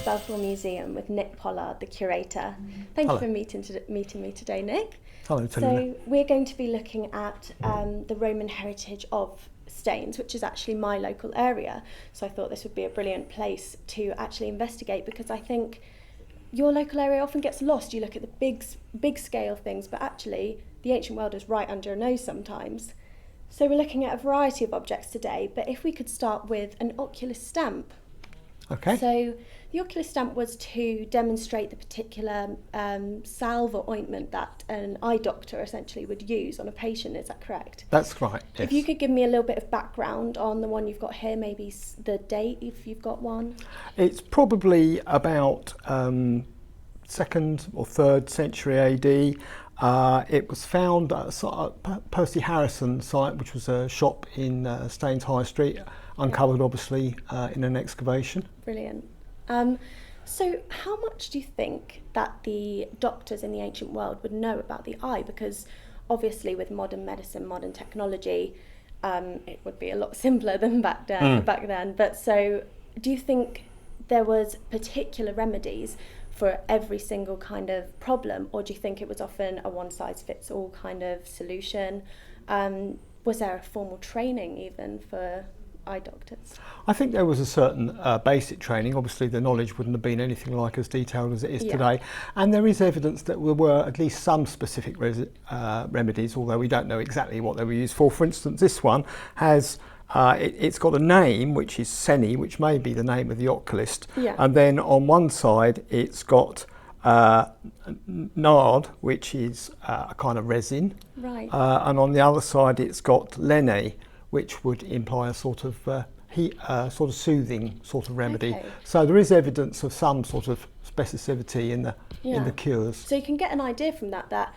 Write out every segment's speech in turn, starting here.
Spelthorne Museum with Nick Pollard, the curator. Thank you for meeting me today, Nick. Hello, Talina. So we're going to be looking at the Roman heritage of Staines, which is actually my local area. So I thought this would be a brilliant place to actually investigate, because I think your local area often gets lost. You look at the big scale things, but actually the ancient world is right under our nose sometimes. So we're looking at a variety of objects today, but if we could start with an oculist stamp. Okay. So the oculist stamp was to demonstrate the particular salve or ointment that an eye doctor essentially would use on a patient. Is that correct? That's right, yes. If you could give me a little bit of background on the one you've got here, maybe the date, if you've got one. It's probably about 2nd or 3rd century AD. It was found at Percy Harrison site, which was a shop in Staines High Street, uncovered obviously in an excavation. Brilliant. So how much do you think that the doctors in the ancient world would know about the eye? Because obviously with modern medicine, modern technology, it would be a lot simpler than back then. But so do you think there was particular remedies for every single kind of problem, or do you think it was often a one-size-fits-all kind of solution? Was there a formal training even for eye doctors? I think there was a certain basic training. Obviously the knowledge wouldn't have been anything like as detailed as it is today, and there is evidence that there were at least some specific remedies, although we don't know exactly what they were used for. For instance, this one has it's got a name which is Seni, which may be the name of the oculist, and then on one side it's got nard, which is a kind of resin, right, and on the other side it's got lene, which would imply a sort of sort of soothing sort of remedy. Okay. So there is evidence of some sort of specificity in the cures. So you can get an idea from that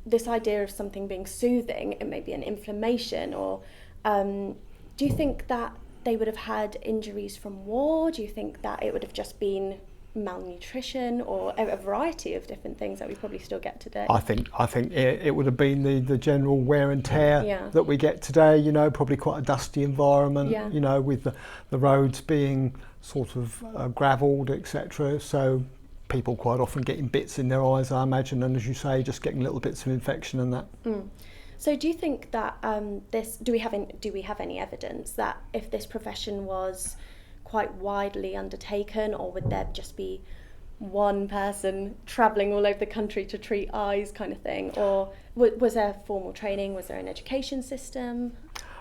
this idea of something being soothing, it may be an inflammation, or do you think that they would have had injuries from war? Do you think that it would have just been malnutrition, or a variety of different things that we probably still get today? I think it would have been the general wear and tear that we get today, probably quite a dusty environment, with the roads being sort of gravelled, etc. So people quite often getting bits in their eyes, I imagine, and as you say, just getting little bits of infection and that. So do you think that do we have any evidence that if this profession was quite widely undertaken, or would there just be one person travelling all over the country to treat eyes kind of thing, or was there formal training? Was there an education system?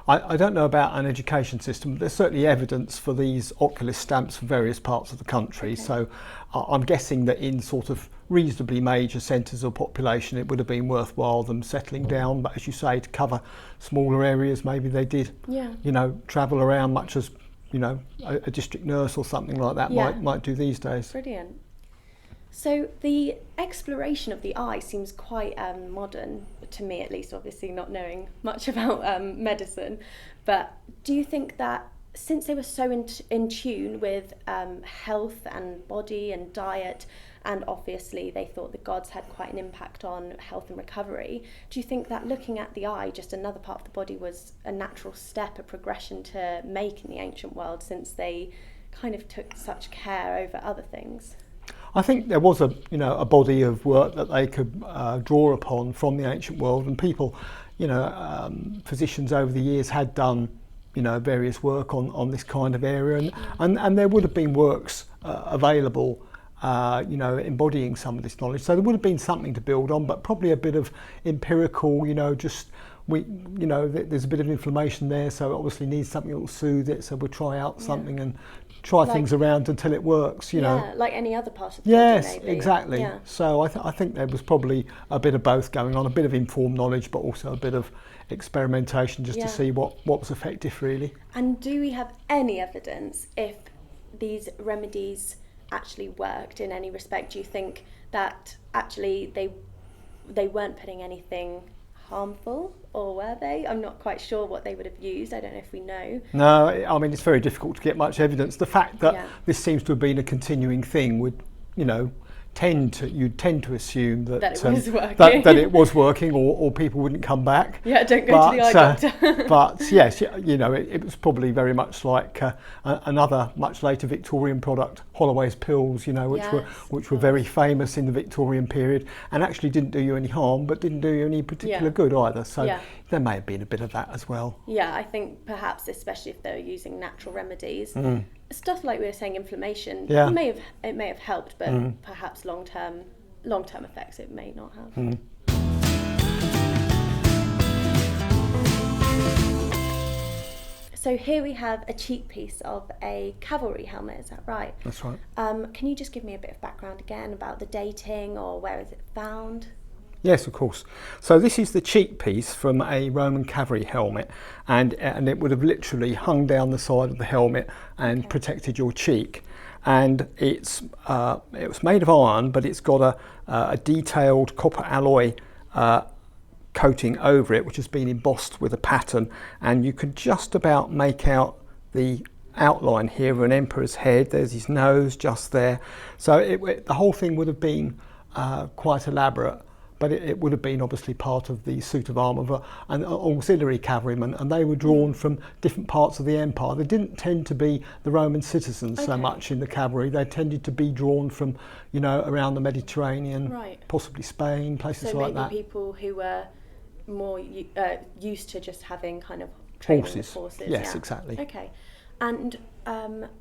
I don't know about an education system, but there's certainly evidence for these oculist stamps for various parts of the country. Okay. So I'm guessing that in sort of reasonably major centres of population it would have been worthwhile them settling down, but as you say, to cover smaller areas maybe they did travel around, much as a district nurse or something like that might do these days. Brilliant. So the exploration of the eye seems quite modern, to me at least, obviously not knowing much about medicine. But do you think that since they were so in tune with health and body and diet, and obviously they thought the gods had quite an impact on health and recovery, do you think that looking at the eye, just another part of the body, was a natural step, a progression to make in the ancient world, since they kind of took such care over other things? I think there was a body of work that they could draw upon from the ancient world, and people, physicians over the years had done, various work on this kind of area, and there would have been works available, embodying some of this knowledge. So there would have been something to build on, but probably a bit of empirical, there's a bit of inflammation there, so it obviously needs something that will soothe it. So we'll try out something and try things around until it works, like any other part of the body. Yes, maybe. exactly. Yeah. So I think there was probably a bit of both going on, a bit of informed knowledge, but also a bit of experimentation just to see what was effective, really. And do we have any evidence if these remedies actually worked in any respect? Do you think that actually they weren't putting anything harmful, or were they? I'm not quite sure what they would have used. I don't know if we know. No, I mean, it's very difficult to get much evidence. The fact that this seems to have been a continuing thing would, tend to assume that it was working, that it was working, or people wouldn't come back. Yeah, don't go to the eye doctor. But yes, it was probably very much like another much later Victorian product, Holloway's pills, you know, which were very famous in the Victorian period, and actually didn't do you any harm, but didn't do you any particular good either. So there may have been a bit of that as well. Yeah, I think perhaps, especially if they're using natural remedies, stuff like we were saying, inflammation, it may have helped, but perhaps long term effects it may not have. So here we have a cheek piece of a cavalry helmet, is that right? That's right. Can you just give me a bit of background again about the dating, or where is it found? Yes, of course. So this is the cheek piece from a Roman cavalry helmet, and it would have literally hung down the side of the helmet and protected your cheek. And it was made of iron, but it's got a detailed copper alloy coating over it, which has been embossed with a pattern, and you can just about make out the outline here of an emperor's head. There's his nose just there. So the whole thing would have been quite elaborate, but it would have been obviously part of the suit of armour of an auxiliary cavalryman, and they were drawn from different parts of the empire. They didn't tend to be the Roman citizens so much in the cavalry. They tended to be drawn from, you know, around the Mediterranean, possibly Spain, places like that. So maybe people who were more used to just having kind of training with horses. Yes, exactly. Okay, and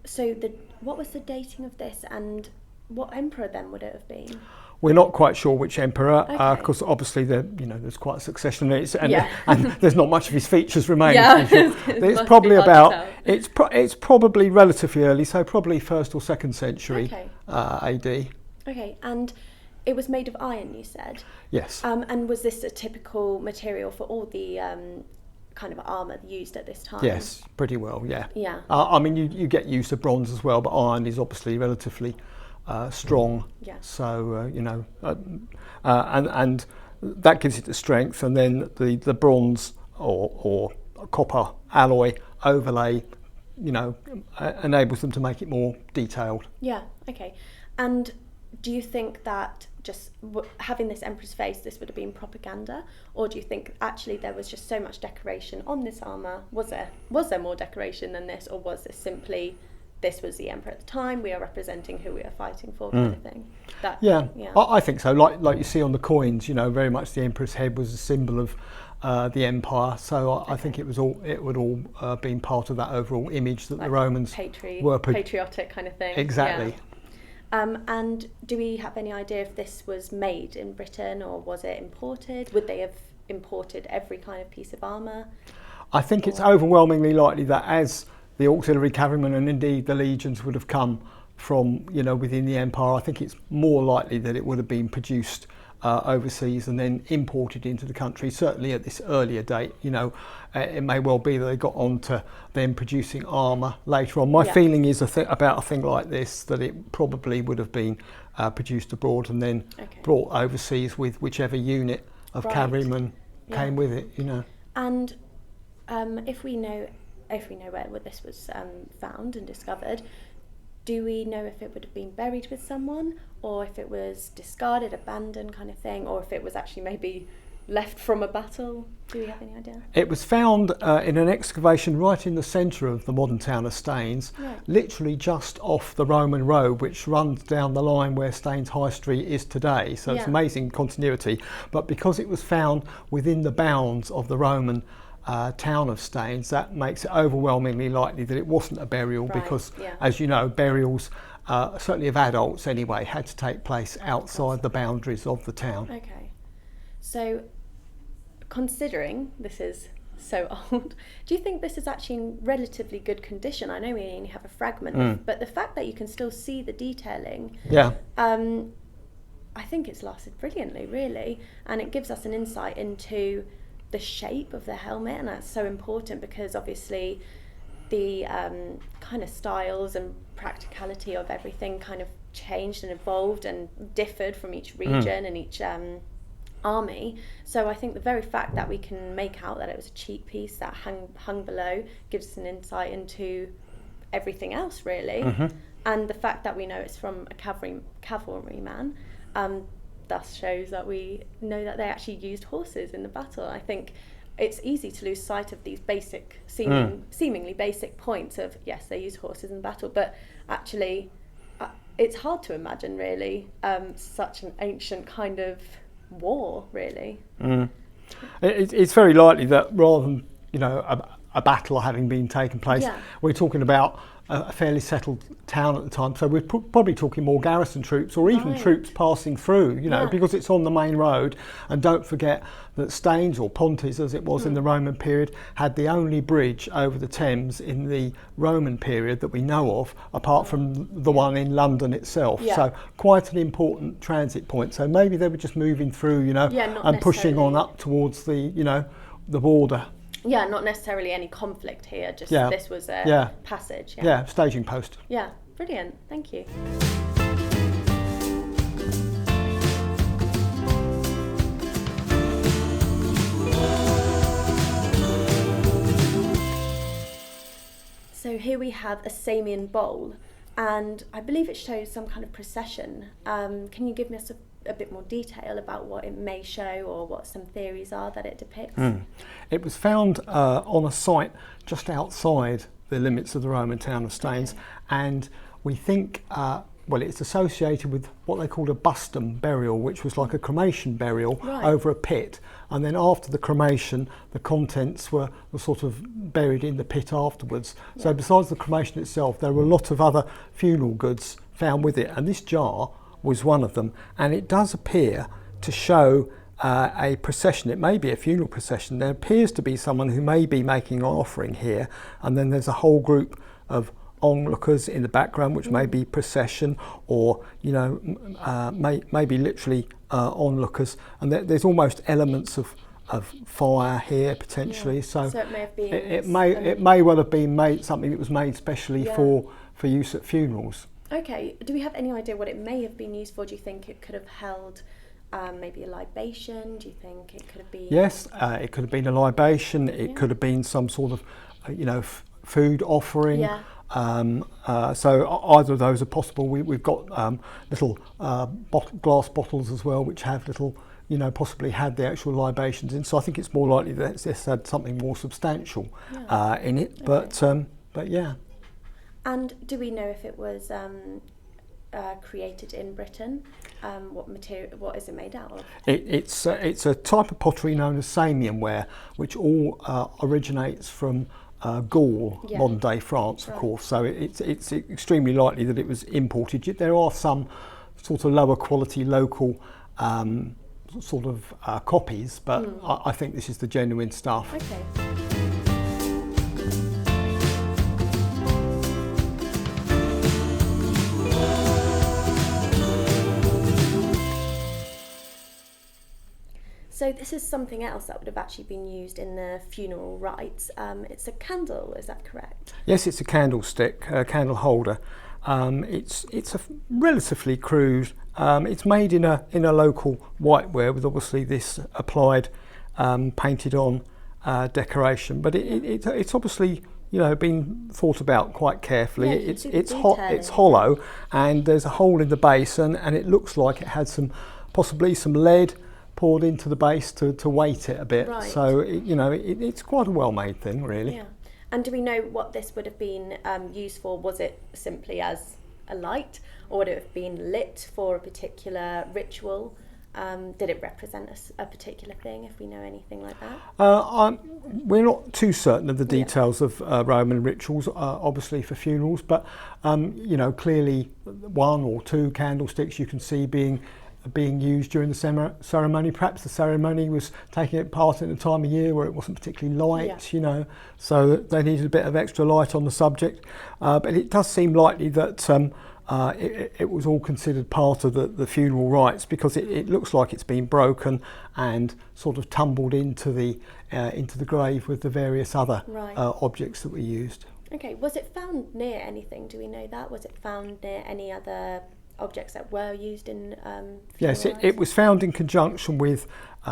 so what was the dating of this, and what emperor then would it have been? We're not quite sure which emperor, because obviously there's quite a succession, and there's not much of his features remaining. It's probably it's probably relatively early, so probably 1st or 2nd century AD. Okay, and it was made of iron, you said? Yes. And was this a typical material for all the kind of armour used at this time? Yes, pretty well, yeah. Yeah. I mean, you get use of bronze as well, but iron is obviously relatively strong. Yeah. So, and that gives it the strength, and then the bronze or copper alloy overlay, enables them to make it more detailed. Yeah, okay. And do you think that just having this emperor's face, this would have been propaganda, or do you think actually there was just so much decoration on this armour? Was there more decoration than this, or was this simply, this was the emperor at the time, we are representing who we are fighting for, kind of thing? I think so. Like you see on the coins, very much the emperor's head was a symbol of the empire. So I think it would all been part of that overall image that the Romans were patriotic kind of thing. Exactly. Yeah. And do we have any idea if this was made in Britain, or was it imported? Would they have imported every kind of piece of armour? I think it's overwhelmingly likely that as the auxiliary cavalrymen and indeed the legions would have come from, within the empire, I think it's more likely that it would have been produced overseas and then imported into the country. Certainly at this earlier date, it may well be that they got on to then producing armour later on. My feeling is about a thing like this, that it probably would have been produced abroad and then brought overseas with whichever unit of cavalrymen came with it. And if we know where this was found and discovered, do we know if it would have been buried with someone, or if it was discarded, abandoned kind of thing, or if it was actually maybe left from a battle? Do we have any idea? It was found in an excavation right in the centre of the modern town of Staines, literally just off the Roman road which runs down the line where Staines High Street is today. So it's amazing continuity. But because it was found within the bounds of the Roman town of Staines, that makes it overwhelmingly likely that it wasn't a burial, because as you know, burials certainly of adults anyway had to take place outside the boundaries of the town. Okay, so considering this is so old, do you think this is actually in relatively good condition? I know we only have a fragment, but the fact that you can still see the detailing, I think it's lasted brilliantly, really, and it gives us an insight into the shape of the helmet, and that's so important because obviously the kind of styles and practicality of everything kind of changed and evolved and differed from each region and each army. So I think the very fact that we can make out that it was a cheek piece that hung below gives us an insight into everything else, really. And the fact that we know it's from a cavalryman thus shows that we know that they actually used horses in the battle. I think it's easy to lose sight of these basic, seemingly basic points of, yes, they used horses in battle, but actually it's hard to imagine really such an ancient kind of war, really. It's very likely that rather than, you know, a battle having been taken place, we're talking about a fairly settled town at the time, so we're probably talking more garrison troops or even troops passing through, you know, because it's on the main road. And don't forget that Staines, or Pontis as it was in the Roman period, had the only bridge over the Thames in the Roman period that we know of, apart from the one in London itself. So quite an important transit point. So maybe they were just moving through, you know, and pushing on up towards the, you know, the border. Yeah, not necessarily any conflict here, just this was a passage. Yeah, staging post. Yeah, brilliant, thank you. So here we have a Samian bowl, and I believe it shows some kind of procession. Can you give us a bit more detail about what it may show, or what some theories are that it depicts? It was found on a site just outside the limits of the Roman town of Staines, and we think, well, it's associated with what they called a bustum burial, which was like a cremation burial over a pit, and then after the cremation the contents were sort of buried in the pit afterwards. So besides the cremation itself, there were a lot of other funeral goods found with it, and this jar was one of them, and it does appear to show a procession. It may be a funeral procession. There appears to be someone who may be making an offering here, and then there's a whole group of onlookers in the background, which may be procession, or, you know, maybe literally onlookers, and there's almost elements of fire here potentially. So it may have been it may well have been made, something that was made specially for use at funerals. Okay, do we have any idea what it may have been used for? Do you think it could have held maybe a libation? Do you think it could have been... Yes, it could have been a libation. It could have been some sort of, you know, food offering. So either of those are possible. We've got little glass bottles as well, which have little, you know, possibly had the actual libations in. So I think it's more likely that this had something more substantial in it. But yeah. And do we know if it was created in Britain? What material? What is it made out of? It's a type of pottery known as Samian ware, which all originates from Gaul, modern day France, of course. So it's extremely likely that it was imported. There are some sort of lower quality local sort of copies, but I think this is the genuine stuff. Okay. So this is something else that would have actually been used in the funeral rites. It's a candle, is that correct? Yes, it's a candlestick, a candle holder. It's a relatively crude. It's made in a local whiteware with obviously this applied painted on decoration, but it's obviously, you know, been thought about quite carefully. It's hollow, and there's a hole in the base, and it looks like it had possibly some lead poured into the base to weight it a bit. So it's quite a well-made thing, really. Yeah. And do we know what this would have been used for? Was it simply as a light, or would it have been lit for a particular ritual? Did it represent a particular thing, if we know anything like that? We're not too certain of the details of Roman rituals, obviously for funerals, but clearly one or two candlesticks you can see being used during the ceremony. Perhaps the ceremony was taking part in a time of year where it wasn't particularly light, so they needed a bit of extra light on the subject. But it does seem likely that it was all considered part of the funeral rites, because it looks like it's been broken and sort of tumbled into the grave with the various other objects that were used. Okay, was it found near anything? Do we know that? Was it found near any other objects that were used in Yes, it was found in conjunction with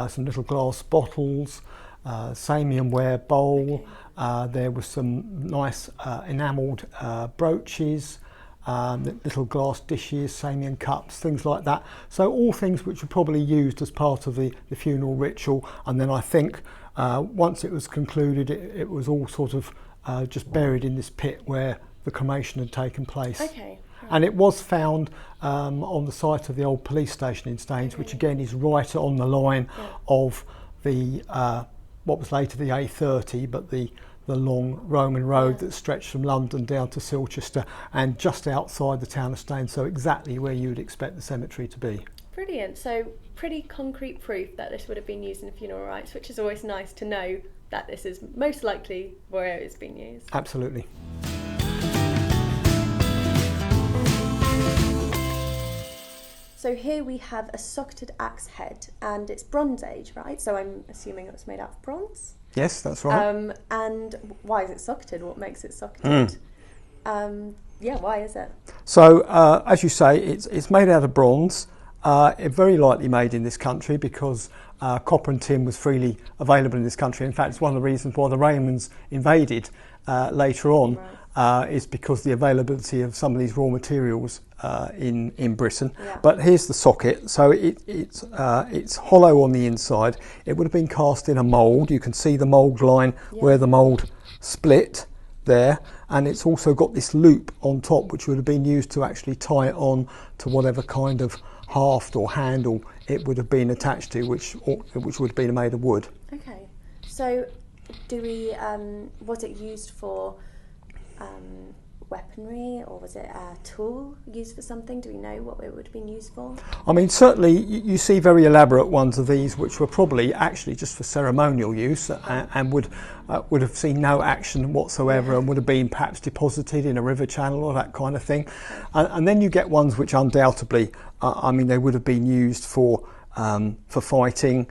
some little glass bottles, Samian ware bowl. There was some nice enamelled brooches, little glass dishes, Samian cups, things like that. So all things which were probably used as part of the funeral ritual. And then I think once it was concluded, it was all sort of just buried in this pit where the cremation had taken place. Okay. And it was found on the site of the old police station in Staines, which again is right on the line of the what was later the A30, but the long Roman road that stretched from London down to Silchester and just outside the town of Staines, so exactly where you would expect the cemetery to be. Brilliant. So pretty concrete proof that this would have been used in funeral rites, which is always nice to know that this is most likely where it's been used. Absolutely. So here we have a socketed axe head, and it's Bronze Age, right? So I'm assuming it was made out of bronze? Yes, that's right. And why is it socketed? What makes it socketed? Why is it? So, as you say, it's made out of bronze. It's very lightly made in this country because copper and tin was freely available in this country. In fact, it's one of the reasons why the Romans invaded later on, is because the availability of some of these raw materials in Britain. Yeah. But here's the socket. So it's hollow on the inside. It would have been cast in a mould. You can see the mould line where the mould split there, and it's also got this loop on top which would have been used to actually tie it on to whatever kind of haft or handle it would have been attached to, which would have been made of wood. Okay, so was it used for weaponry, or was it a tool used for something? Do we know what it would have been used for? I mean, certainly you see very elaborate ones of these which were probably actually just for ceremonial use and would have seen no action whatsoever and would have been perhaps deposited in a river channel or that kind of thing. And then you get ones which undoubtedly, they would have been used for fighting.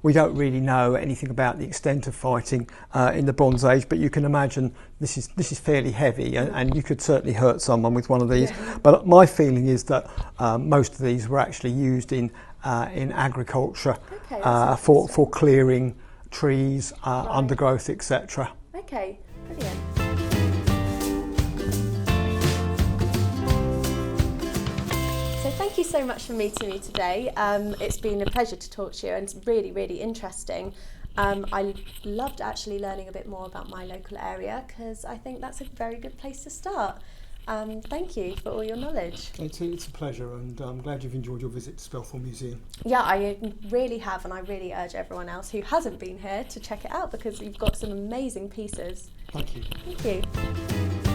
We don't really know anything about the extent of fighting in the Bronze Age, but you can imagine this is fairly heavy, and you could certainly hurt someone with one of these. Yeah. But my feeling is that most of these were actually used in agriculture, for clearing trees, undergrowth, etc. Okay, brilliant. Thank you so much for meeting me today. It's been a pleasure to talk to you, and it's really, really interesting. I loved actually learning a bit more about my local area, because I think that's a very good place to start. Thank you for all your knowledge. It's a pleasure, and I'm glad you've enjoyed your visit to Spelthorne Museum. Yeah, I really have, and I really urge everyone else who hasn't been here to check it out, because you've got some amazing pieces. Thank you. Thank you.